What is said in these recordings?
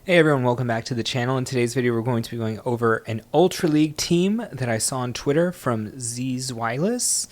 Hey everyone, welcome back to the channel. In today's video, we're going to be going over an Ultra League team that I saw on Twitter from Zzweilous.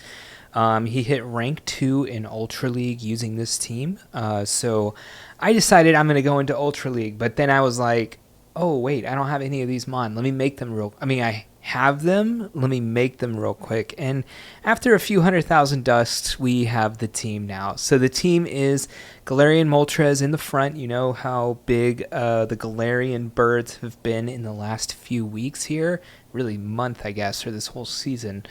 He hit rank 2 in Ultra League using this team. So I decided I'm going to go into Ultra League, but then I was like, oh wait, I don't have any of these mon. Let me make them I have them. Let me make them real quick. And after a few 100,000 dust, we have the team now. So the team is Galarian Moltres in the front. You know how big the Galarian birds have been in the last few weeks here. Really month, I guess, or this whole season.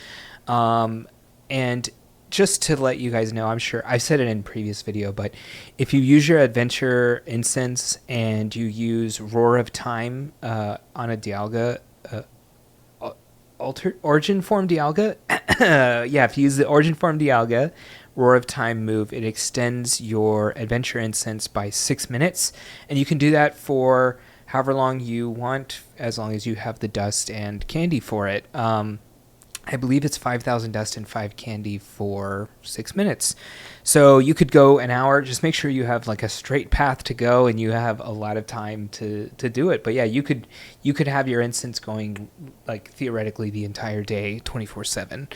And just to let you guys know, I'm sure I've said it in previous video, but if you use your adventure incense and you use Roar of Time on a Dialga, Origin Form Dialga, yeah, if you use the Origin Form Dialga Roar of Time move, it extends your adventure incense by 6 minutes, and you can do that for however long you want, as long as you have the dust and candy for it. I believe it's 5,000 dust and 5 candy for 6 minutes. So you could go an hour. Just make sure you have like a straight path to go and you have a lot of time to do it. But yeah, you could have your instance going like theoretically the entire day, 24/7.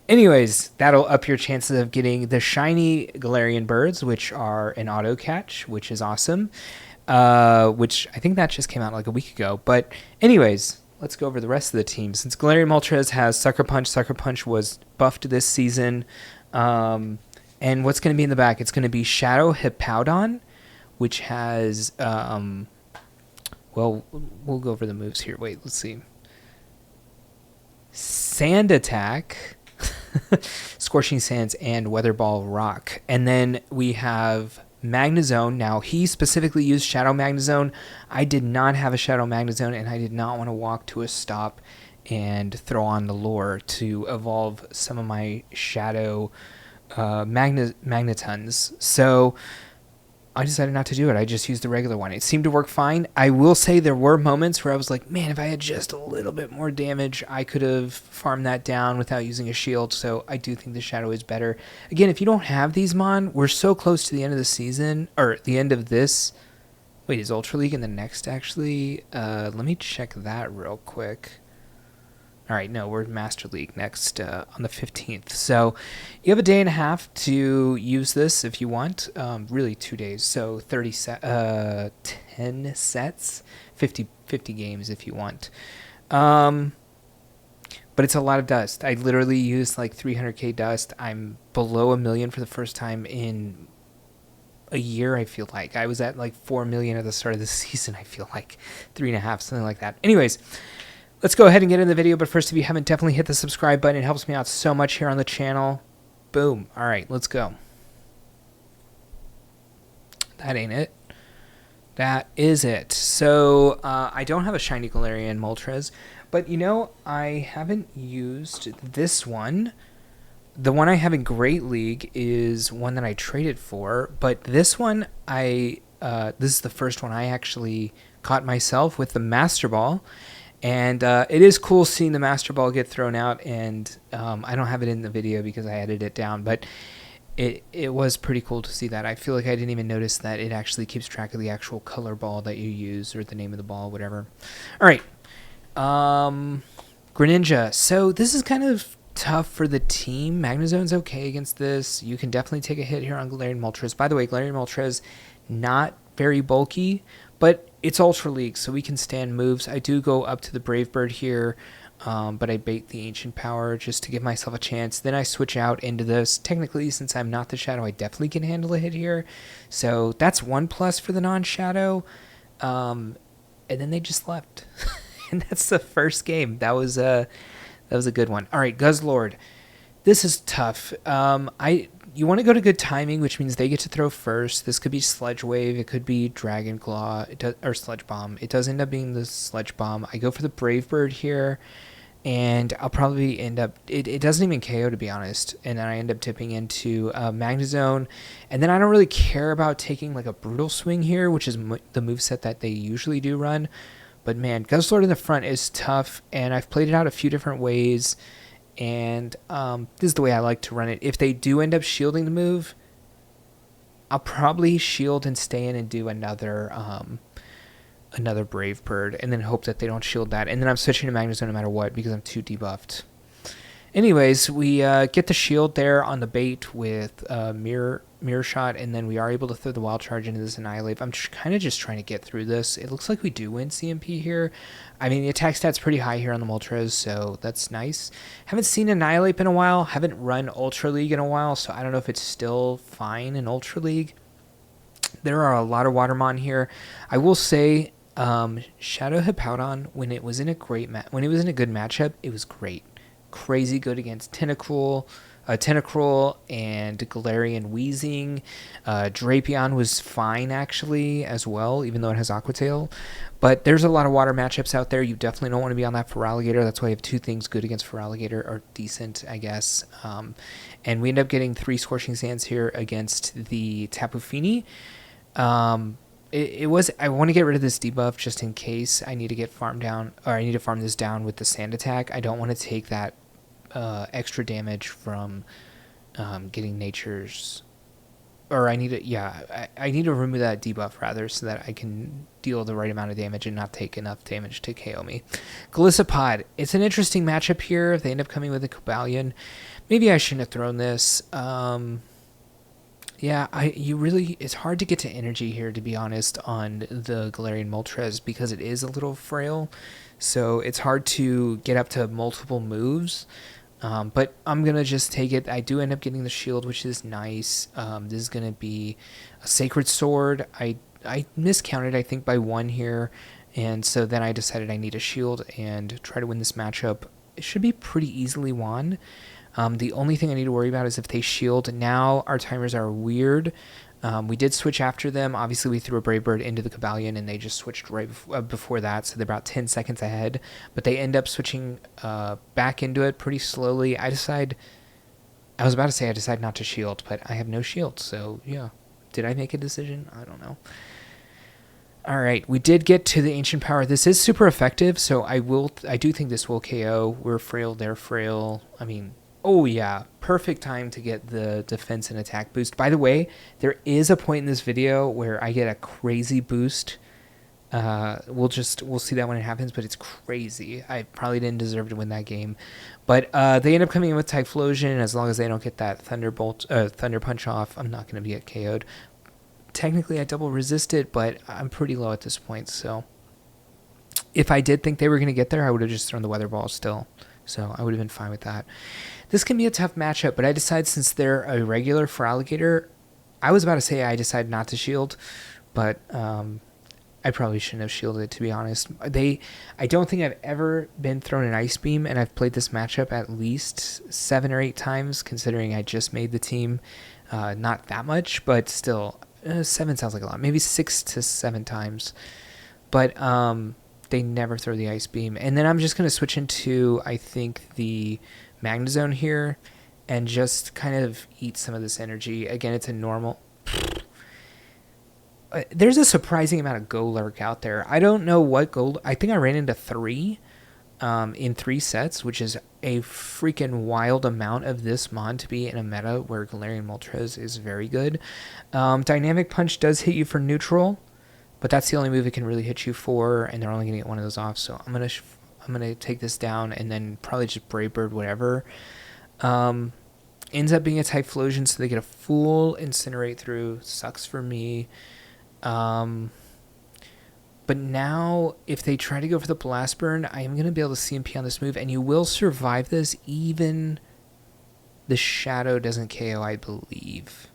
Anyways, that'll up your chances of getting the shiny Galarian birds, which are an auto catch, which is awesome. Which I think that just came out like a week ago. But anyways, let's go over the rest of the team. Since Galarian Moltres has Sucker Punch was buffed this season. And what's going to be in the back? It's going to be Shadow Hippowdon, which has, well, we'll go over the moves here. Wait, let's see. Sand Attack, Scorching Sands, and Weather Ball Rock. And then we have Magnezone. Now, he specifically used Shadow Magnezone. I did not have a Shadow Magnezone, and I did not want to walk to a stop and throw on the lure to evolve some of my Shadow Magnetons. So I decided not to do it. I just used the regular one. It seemed to work fine. I will say there were moments where I was like, man, if I had just a little bit more damage, I could have farmed that down without using a shield. So I do think the Shadow is better. Again, if you don't have these mon, we're so close to the end of the season, or the end of this. Wait, is Ultra League in the next, actually? Let me check that real quick. All right, no, we're Master League next on the 15th. So you have a day and a half to use this if you want. Really 2 days. So 10 sets, 50 games if you want. But it's a lot of dust. I literally used like 300k dust. I'm below 1 million for the first time in a year, I feel like. I was at like 4 million at the start of the season, I feel like. 3.5, something like that. Anyways, let's go ahead and get in the video, but first, if you haven't, definitely hit the subscribe button. It helps me out so much here on the channel. Boom. All right, let's go. That ain't it. That is it. So, I don't have a shiny Galarian Moltres, but, you know, I haven't used this one. The one I have in Great League is one that I traded for, but this one, this is the first one I actually caught myself with the Master Ball. And it is cool seeing the Master Ball get thrown out, and I don't have it in the video because I edited it down, but it was pretty cool to see that. I feel like I didn't even notice that it actually keeps track of the actual color ball that you use, or the name of the ball, whatever. All right. Greninja. So this is kind of tough for the team. Magnezone's okay against this. You can definitely take a hit here on Galarian Moltres. By the way, Galarian Moltres, not very bulky, but it's Ultra League, so we can stand moves. I do go up to the Brave Bird here, but I bait the Ancient Power just to give myself a chance. Then I switch out into this. Technically, since I'm not the Shadow, I definitely can handle a hit here. So that's 1 plus for the non-Shadow. And then they just left. And that's the first game. That was a good one. All right, Guzzlord. This is tough. You want to go to good timing, which means they get to throw first. This could be Sledge Wave. It could be Dragon Claw, or Sledge Bomb. It does end up being the Sledge Bomb. I go for the Brave Bird here, and I'll probably end up... It doesn't even KO, to be honest. And then I end up tipping into Magnezone. And then I don't really care about taking like a Brutal Swing here, which is the moveset that they usually do run. But man, Guzzlord in the front is tough, and I've played it out a few different ways. And this is the way I like to run it. If they do end up shielding the move, I'll probably shield and stay in and do another another Brave Bird and then hope that they don't shield that. And then I'm switching to Magnezone no matter what because I'm too debuffed. Anyways, we get the shield there on the bait with mirror shot, and then we are able to throw the wild charge into this Annihilate. I'm kind of just trying to get through this. It looks like we do win CMP here. I mean, the attack stat's pretty high here on the Moltres, so that's nice. Haven't seen Annihilate in a while. Haven't run Ultra League in a while, so I don't know if it's still fine in Ultra League. There are a lot of Watermon here. I will say, Shadow Hippowdon, when it was in a good matchup, it was great. Crazy good against Tentacruel and Galarian Weezing. Drapion was fine actually as well, even though it has Aqua Tail. But there's a lot of water matchups out there. You definitely don't want to be on that Feraligatr. That's why I have two things good against Feraligatr, or decent, I guess. And we end up getting 3 Scorching Sands here against the Tapu Fini. I want to get rid of this debuff just in case I need to get farmed down, or I need to farm this down with the Sand Attack. I don't want to take that extra damage from getting Nature's, or I need to remove that debuff rather, so that I can deal the right amount of damage and not take enough damage to KO me. Golisopod, it's an interesting matchup here. If they end up coming with a Cobalion, maybe I shouldn't have thrown this. Yeah, it's hard to get to energy here, to be honest, on the Galarian Moltres because it is a little frail. So it's hard to get up to multiple moves. But I'm going to just take it. I do end up getting the shield, which is nice. This is going to be a Sacred Sword. I miscounted, I think, by 1 here. And so then I decided I need a shield and try to win this matchup. It should be pretty easily won. The only thing I need to worry about is if they shield. Now our timers are weird. We did switch after them. Obviously, we threw a Brave Bird into the Cobalion, and they just switched right before that, so they're about 10 seconds ahead. But they end up switching back into it pretty slowly. I decide not to shield, but I have no shield, so yeah. Did I make a decision? I don't know. All right, we did get to the Ancient Power. This is super effective, so I do think this will KO. We're frail, they're frail. I mean, oh yeah, perfect time to get the defense and attack boost. By the way, there is a point in this video where I get a crazy boost. We'll see that when it happens, but it's crazy. I probably didn't deserve to win that game. But they end up coming in with Typhlosion. As long as they don't get that Thunder Punch off, I'm not going to get KO'd. Technically, I double resist it, but I'm pretty low at this point, so if I did think they were going to get there, I would have just thrown the Weather Ball still. So I would have been fine with that. This can be a tough matchup, but I decided since they're a regular Feraligatr, I was about to say I decided not to shield, but I probably shouldn't have shielded, to be honest. I don't think I've ever been thrown an Ice Beam, and I've played this matchup at least 7 or 8 times, considering I just made the team. Not that much, but still, 7 sounds like a lot. Maybe 6 to 7 times. But they never throw the Ice Beam. And then I'm just going to switch into, I think, the Magnezone here and just kind of eat some of this energy. Again, it's a normal. There's a surprising amount of Golurk out there. I don't know what Gold. I think I ran into 3 in 3 sets, which is a freaking wild amount of this mon to be in a meta where Galarian Moltres is very good. Dynamic Punch does hit you for neutral, but that's the only move it can really hit you for, and they're only going to get one of those off. So I'm gonna take this down and then probably just Brave Bird whatever. Ends up being a Typhlosion, so they get a full Incinerate through. Sucks for me. But now, if they try to go for the Blast Burn, I am going to be able to CMP on this move, and you will survive this even the Shadow doesn't KO, I believe.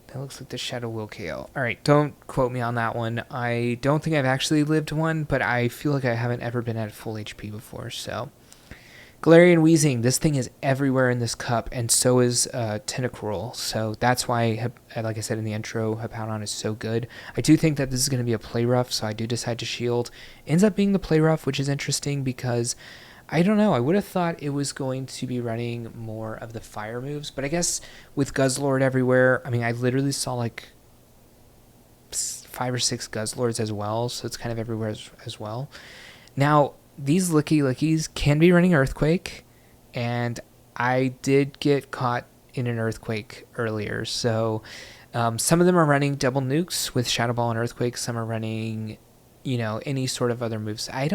That looks like the Shadow will KO. Alright, don't quote me on that one. I don't think I've actually lived one, but I feel like I haven't ever been at full HP before, so. Galarian Weezing, this thing is everywhere in this cup, and so is Tentacruel. So that's why, like I said in the intro, Hippowdon is so good. I do think that this is going to be a play rough, so I do decide to shield. Ends up being the play rough, which is interesting because, I don't know, I would have thought it was going to be running more of the fire moves, but I guess with Guzzlord everywhere, I mean, I literally saw like 5 or 6 Guzzlords as well, so it's kind of everywhere as well. Now, these Lickies can be running Earthquake, and I did get caught in an Earthquake earlier, so Some of them are running double nukes with Shadow Ball and Earthquake. Some are running, any sort of other moves. I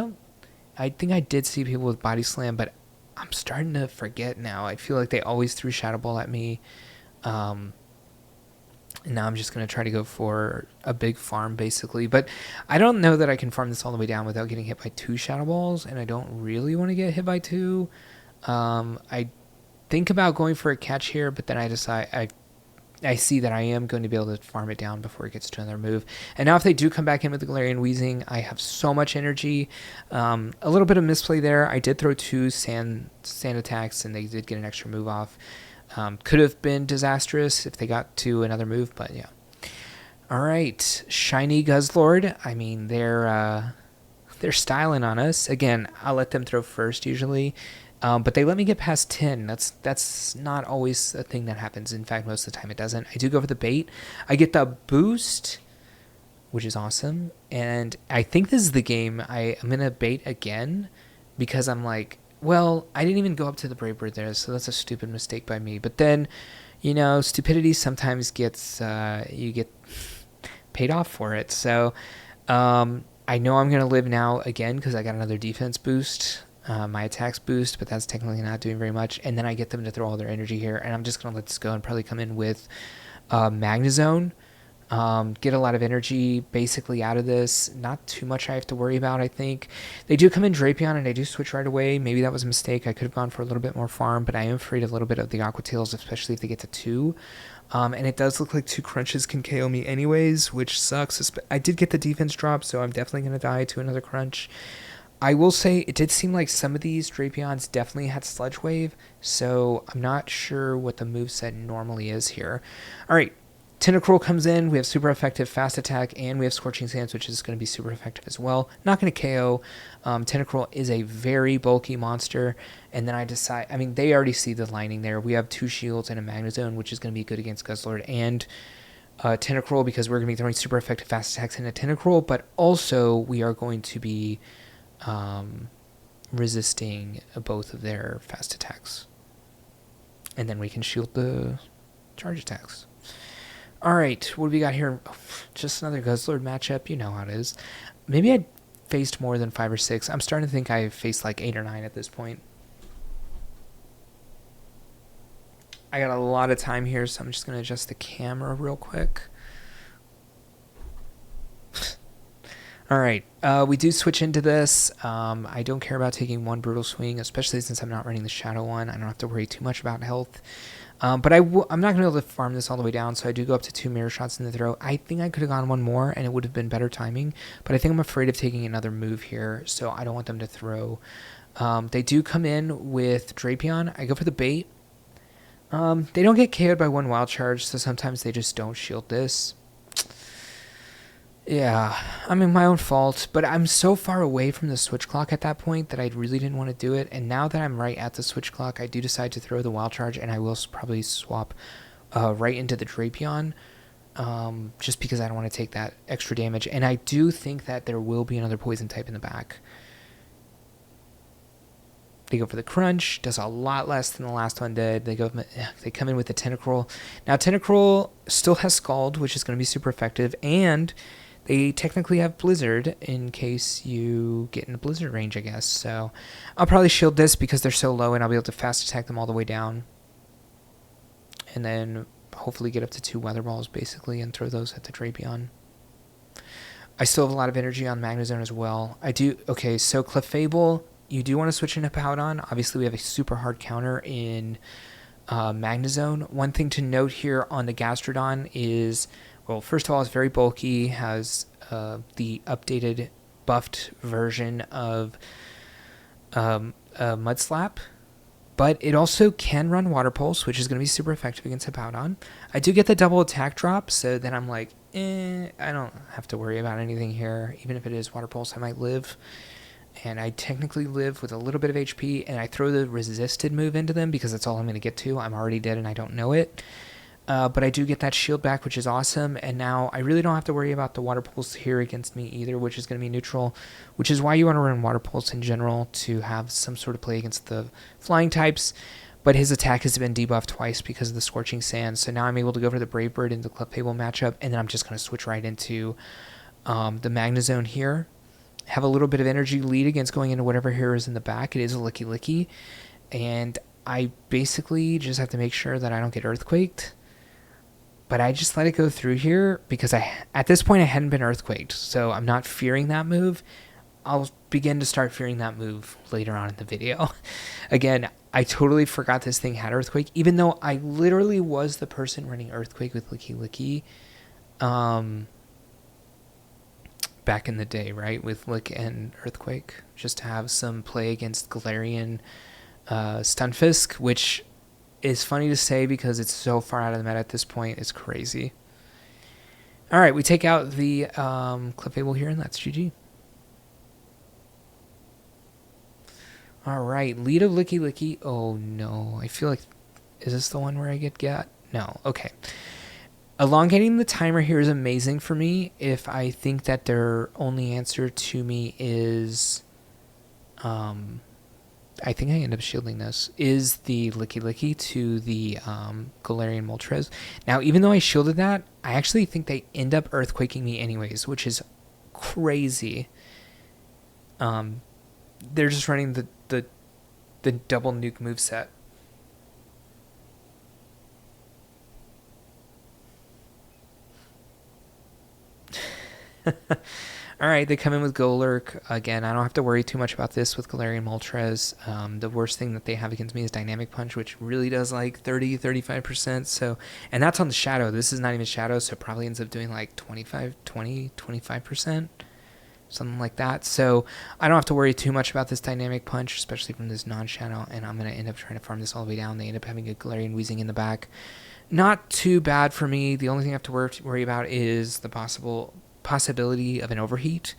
think I did see people with Body Slam, but I'm starting to forget now. I feel like they always threw Shadow Ball at me. And now I'm just going to try to go for a big farm, basically. But I don't know that I can farm this all the way down without getting hit by 2 Shadow Balls, and I don't really want to get hit by 2. I think about going for a catch here, but then I decide I see that I am going to be able to farm it down before it gets to another move. And now if they do come back in with the Galarian Weezing, I have so much energy. A little bit of misplay there. I did throw 2 sand attacks, and they did get an extra move off. Could have been disastrous if they got to another move, but yeah. All right, Shiny Guzzlord. I mean, they're styling on us. Again, I'll let them throw first usually. But they let me get past 10. That's not always a thing that happens. In fact, most of the time it doesn't. I do go for the bait. I get the boost, which is awesome. And I think this is the game I'm going to bait again because I'm like, well, I didn't even go up to the Brave Bird there, so that's a stupid mistake by me. But then, stupidity sometimes gets, you get paid off for it. So I know I'm going to live now again because I got another defense boost. My attacks boost, but that's technically not doing very much. And then I get them to throw all their energy here, and I'm just going to let this go and probably come in with Magnezone. Get a lot of energy basically out of this. Not too much I have to worry about, I think. They do come in Drapion, and I do switch right away. Maybe that was a mistake. I could have gone for a little bit more farm, but I am afraid a little bit of the Aqua Tails, especially if they get to 2. And it does look like 2 crunches can KO me anyways, which sucks. I did get the defense drop, so I'm definitely going to die to another crunch. I will say it did seem like some of these Drapions definitely had Sludge Wave, so I'm not sure what the moveset normally is here. All right, Tentacruel comes in. We have super effective fast attack, and we have Scorching Sands, which is going to be super effective as well. Not going to KO. Tentacruel is a very bulky monster, and then I decide, they already see the lining there. We have 2 shields and a Magnezone, which is going to be good against Guzzlord and Tentacruel because we're going to be throwing super effective fast attacks into Tentacruel, but also we are going to be resisting both of their fast attacks. And then we can shield the charge attacks. Alright, what do we got here? Oh, just another Guzzlord matchup. You know how it is. Maybe I faced more than 5 or 6. I'm starting to think I faced like 8 or 9 at this point. I got a lot of time here, so I'm just going to adjust the camera real quick. Alright, we do switch into this. I don't care about taking 1 Brutal Swing, especially since I'm not running the Shadow one. I don't have to worry too much about health. But I'm not going to be able to farm this all the way down, so I do go up to 2 Mirror Shots in the throw. I think I could have gone 1 more, and it would have been better timing. But I think I'm afraid of taking another move here, so I don't want them to throw. They do come in with Drapion. I go for the bait. They don't get KO'd by 1 Wild Charge, so sometimes they just don't shield this. Yeah, my own fault, but I'm so far away from the switch clock at that point that I really didn't want to do it, and now that I'm right at the switch clock, I do decide to throw the Wild Charge, and I will probably swap right into the Drapion, just because I don't want to take that extra damage, and I do think that there will be another Poison type in the back. They go for the Crunch, does a lot less than the last one did. They come in with the Tentacruel. Now, Tentacruel still has Scald, which is going to be super effective, and they technically have Blizzard in case you get in a Blizzard range, I guess. So I'll probably shield this because they're so low, and I'll be able to fast attack them all the way down. And then hopefully get up to 2 Weather Balls, basically, and throw those at the Drapion. I still have a lot of energy on Magnezone as well. Okay, so Clefable, you do want to switch into Hippowdon. Obviously, we have a super hard counter in Magnezone. One thing to note here on the Gastrodon is, well, first of all, it's very bulky, has the updated buffed version of Mud Slap, but it also can run Water Pulse, which is going to be super effective against Hippowdon. I do get the double attack drop, so then I'm like, I don't have to worry about anything here. Even if it is Water Pulse, I might live. And I technically live with a little bit of HP, and I throw the resisted move into them because that's all I'm going to get to. I'm already dead and I don't know it. But I do get that shield back, which is awesome, and now I really don't have to worry about the Water Pulse here against me either, which is going to be neutral, which is why you want to run Water Pulse in general, to have some sort of play against the flying types. but his attack has been debuffed twice because of the Scorching Sands. So now I'm able to go for the Brave Bird into the Clefable matchup, and then I'm just going to switch right into the Magnezone here. Have a little bit of energy lead against going into whatever hero is in the back. It is a Licky Licky, and I basically just have to make sure that I don't get Earthquaked. But I just let it go through here because at this point I hadn't been Earthquaked, so I'm not fearing that move. I'll begin to start fearing that move later on in the video. Again, I totally forgot this thing had Earthquake, even though I literally was the person running Earthquake with Licky Licky back in the day, right? With Lick and Earthquake, just to have some play against Galarian Stunfisk, which is funny to say because it's so far out of the meta at this point. It's crazy. All right, we take out the Clefable here, and that's GG. All right, lead of Licky Licky. Oh, no. I feel like... Is this the one where I get? No. Okay. Elongating the timer here is amazing for me if I think that their only answer to me is... I think I end up shielding this, is the Licky Licky to the Galarian Moltres. Now, even though I shielded that, I actually think they end up Earthquaking me anyways, which is crazy. They're just running the double nuke moveset. All right, they come in with Golurk. Again, I don't have to worry too much about this with Galarian Moltres. The worst thing that they have against me is Dynamic Punch, which really does like 30-35%. So, and that's on the Shadow. This is not even Shadow, so it probably ends up doing like 25%, something like that. So I don't have to worry too much about this Dynamic Punch, especially from this non-Shadow, and I'm going to end up trying to farm this all the way down. They end up having a Galarian Weezing in the back. Not too bad for me. The only thing I have to worry about is the possibility of an overheat,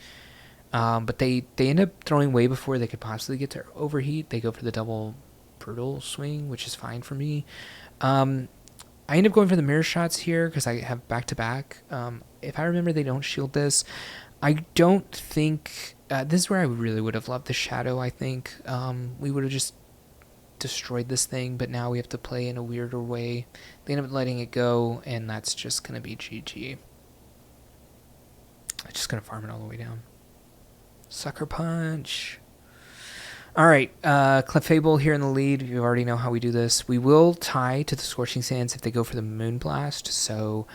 but they end up throwing way before they could possibly get to overheat. They go for the double brutal swing, which is fine for me. I end up going for the mirror shots here because I have back-to-back. If I remember, they don't shield this. I don't think this is where I really would have loved the Shadow. I think we would have just destroyed this thing, but now we have to play in a weirder way. They end up letting it go, and that's just going to be GG. I'm just going to farm it all the way down. Sucker Punch. All right, Clefable here in the lead. You already know how we do this. We will tie to the Scorching Sands if they go for the Moonblast, so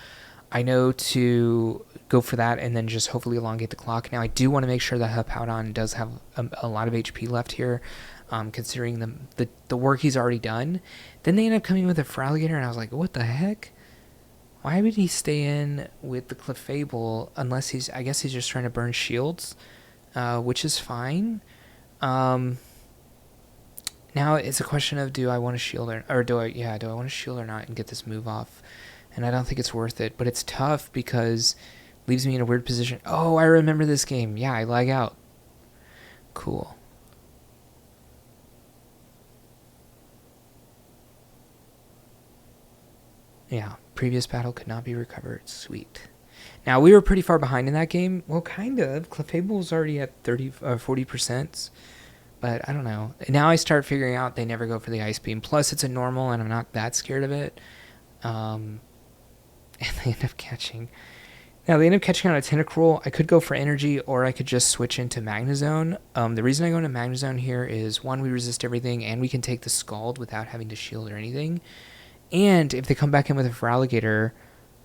I know to go for that and then just hopefully elongate the clock. Now, I do want to make sure that Hippowdon does have a lot of HP left here, considering the work he's already done. Then they end up coming with a Feraligatr, and I was like, what the heck? Why would he stay in with the Clefable unless I guess he's just trying to burn shields, which is fine. Now it's a question of, do I want to shield or do I want to shield or not and get this move off? And I don't think it's worth it, but it's tough because it leaves me in a weird position. Oh, I remember this game. Yeah, I lag out. Cool. Yeah, previous battle could not be recovered. Sweet. Now, we were pretty far behind in that game. Well, kind of. Clefable was already at 40%. But I don't know. Now I start figuring out they never go for the Ice Beam. Plus, it's a normal, and I'm not that scared of it. And they end up catching. Now, they end up catching on a Tentacruel. I could go for Energy, or I could just switch into Magnezone. The reason I go into Magnezone here is, one, we resist everything, and we can take the Scald without having to shield or anything. And if they come back in with a Feraligatr,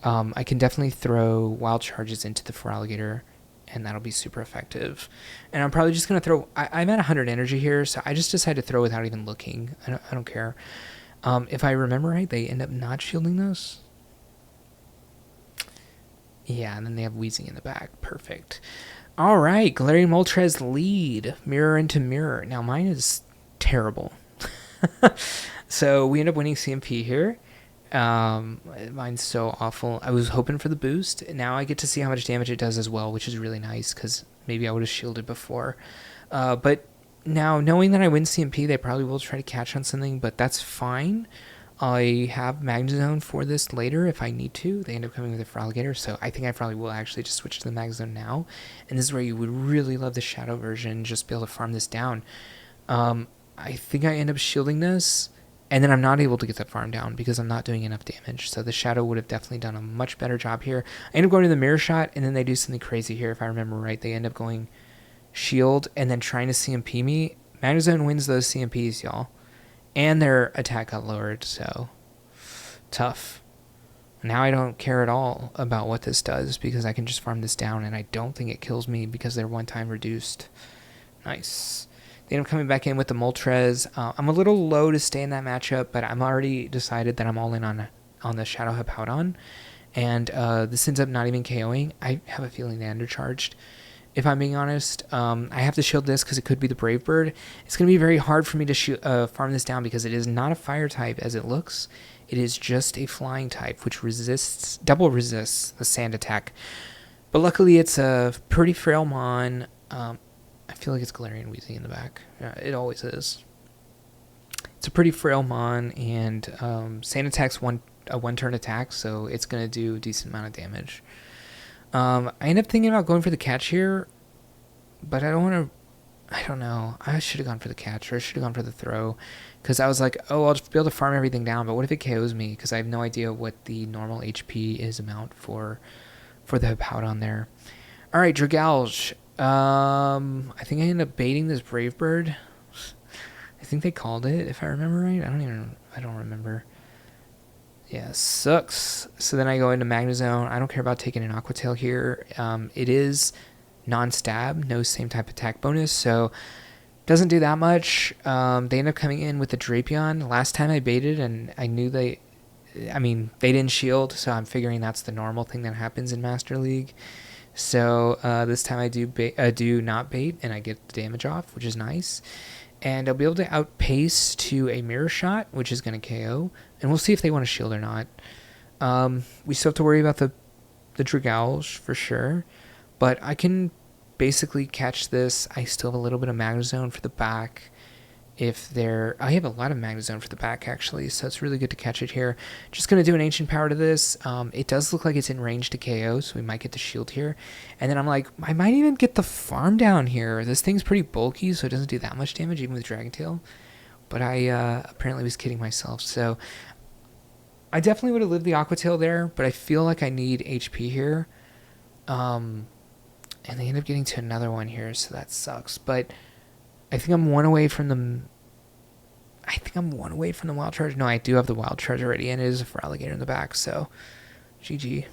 I can definitely throw Wild Charges into the Feraligatr, and that'll be super effective. And I'm probably just going to throw... I'm at 100 energy here, so I just decided to throw without even looking. I don't care. If I remember right, they end up not shielding those. Yeah, and then they have Weezing in the back. Perfect. All right, Galarian Moltres lead. Mirror into mirror. Now, mine is terrible. So we end up winning CMP here. Mine's so awful. I was hoping for the boost. Now I get to see how much damage it does as well, which is really nice because maybe I would have shielded before. But now knowing that I win CMP, they probably will try to catch on something, but that's fine. I have Magnezone for this later if I need to. They end up coming with a Feraligatr, so I think I probably will actually just switch to the Magnezone now. And this is where you would really love the Shadow version, just be able to farm this down. I think I end up shielding this. And then I'm not able to get that farm down because I'm not doing enough damage. So the Shadow would have definitely done a much better job here. I end up going to the Mirror Shot, and then they do something crazy here, if I remember right. They end up going Shield and then trying to CMP me. Magnezone wins those CMPs, y'all. And their attack got lowered, so tough. Now I don't care at all about what this does because I can just farm this down, and I don't think it kills me because they're one-time reduced. Nice. They end up coming back in with the Moltres. I'm a little low to stay in that matchup, but I'm already decided that I'm all in on the Shadow Hippowdon. And this ends up not even KOing. I have a feeling they undercharged, if I'm being honest. I have to shield this because it could be the Brave Bird. It's going to be very hard for me to farm this down because it is not a fire type as it looks. It is just a flying type, which double resists the sand attack. But luckily it's a pretty frail mon. I feel like it's Galarian Weezing in the back. Yeah, it always is. It's a pretty frail mon, and sand attack's a one-turn attack, so it's going to do a decent amount of damage. I end up thinking about going for the catch here, but I don't know. I should have gone for the catch, or I should have gone for the throw, because I was like, oh, I'll just be able to farm everything down, but what if it KOs me? Because I have no idea what the normal HP is amount for the Hippowdon there. All right, Dragalge. I think I ended up baiting this Brave Bird. I think they called it, if I remember right. I don't remember. Yeah, sucks. So then I go into Magnezone. I don't care about taking an Aqua Tail here. It is non-stab, no same type attack bonus, so doesn't do that much. They end up coming in with the Drapion. Last time I baited, and I knew they didn't shield, so I'm figuring that's the normal thing that happens in Master League. So this time I do not bait, and I get the damage off, which is nice. And I'll be able to outpace to a Mirror Shot, which is going to KO. And we'll see if they want to shield or not. We still have to worry about the Dragalge for sure. But I can basically catch this. I still have a little bit of Magnezone for the back. I have a lot of Magnezone for the back, actually, so it's really good to catch it here. Just going to do an Ancient Power to this. It does look like it's in range to KO, so we might get the shield here. And then I'm like, I might even get the farm down here. This thing's pretty bulky, so it doesn't do that much damage, even with Dragon Tail. But I apparently was kidding myself, so I definitely would have lived the Aqua Tail there, but I feel like I need HP here. And they end up getting to another one here, so that sucks. But I think I'm one away from the Wild Charge. No, I do have the Wild Charge already, and it is a Feraligatr in the back, so GG.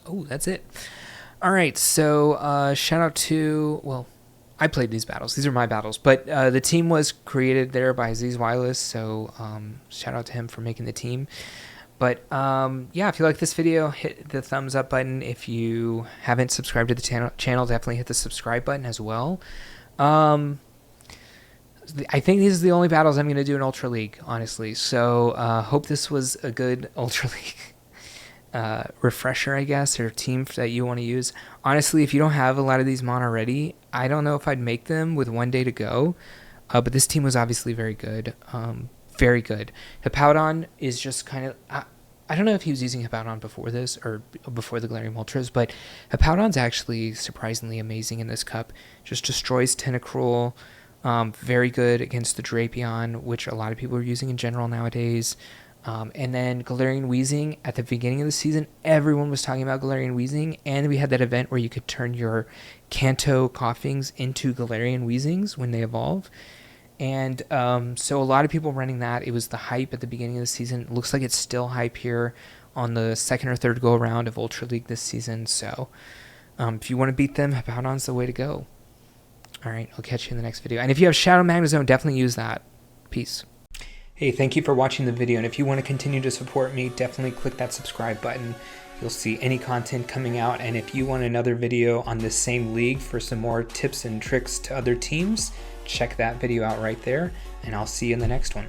Oh, that's it. All right, so shout out to, well, I played these battles. These are my battles, but the team was created there by Zzweilous, so shout out to him for making the team. But yeah, if you like this video, hit the thumbs up button. If you haven't subscribed to the channel, definitely hit the subscribe button as well. I think these are the only battles I'm going to do in Ultra League, honestly. So hope this was a good Ultra League refresher, I guess, or team that you want to use. Honestly, if you don't have a lot of these mon already, I don't know if I'd make them with one day to go. But this team was obviously very good. Very good. Hippowdon is just kind of... I don't know if he was using Hippowdon before this or before the Galarian Moltres, but Hippowdon's actually surprisingly amazing in this cup. Just destroys Tentacruel. Very good against the Drapion, which a lot of people are using in general nowadays. And then Galarian Weezing, at the beginning of the season, everyone was talking about Galarian Weezing, and we had that event where you could turn your Kanto Coughings into Galarian Weezings when they evolve. And so a lot of people running that. It was the hype at the beginning of the season. It looks like it's still hype here on the second or third go around of Ultra League this season. So if you want to beat them, Hippowdon's the way to go. All right, I'll catch you in the next video. And if you have Shadow Magnezone, definitely use that. Peace. Hey, thank you for watching the video. And if you want to continue to support me, definitely click that subscribe button. You'll see any content coming out. And if you want another video on this same league for some more tips and tricks to other teams, check that video out right there, and I'll see you in the next one.